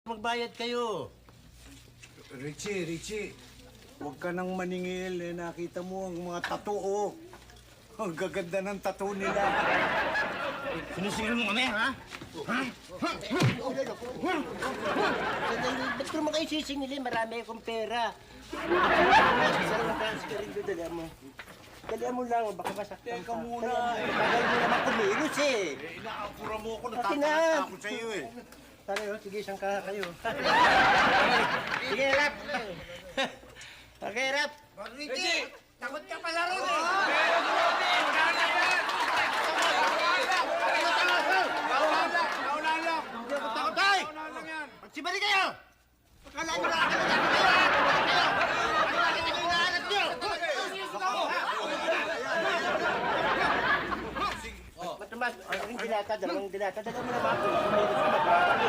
Magbayad kayo. Richie, huwag ka nang maningil. Nakita mo ang mga tattoo, oh. Ang gaganda ng tattoo nila. Sinusigil mo kami, ha? Ha? Ba't ko naman kayo sisingilin? Marami akong pera. Isang lang transfer rin doon, dala mo. Dalihan mo lang, baka masaktan ka. Teka muna. Tagal mo naman kumilos, eh. Inaakura mo ako. Akin na. Natatakot ako sa'yo, eh. Tayo, sige, isang kayo. Sige, rap. Okay, rap. Richie! Takot ka pala ron, eh. Naunahan lang. Hindi ako takot, ay! Naunahan lang yan. Magsibali kayo! Akala nyo na kayo! Akala nyo hinahanap nyo! Matumas, ang dilata, dalawang dilata. Dalawa mo naman ako. Kumilos ko, magbabago.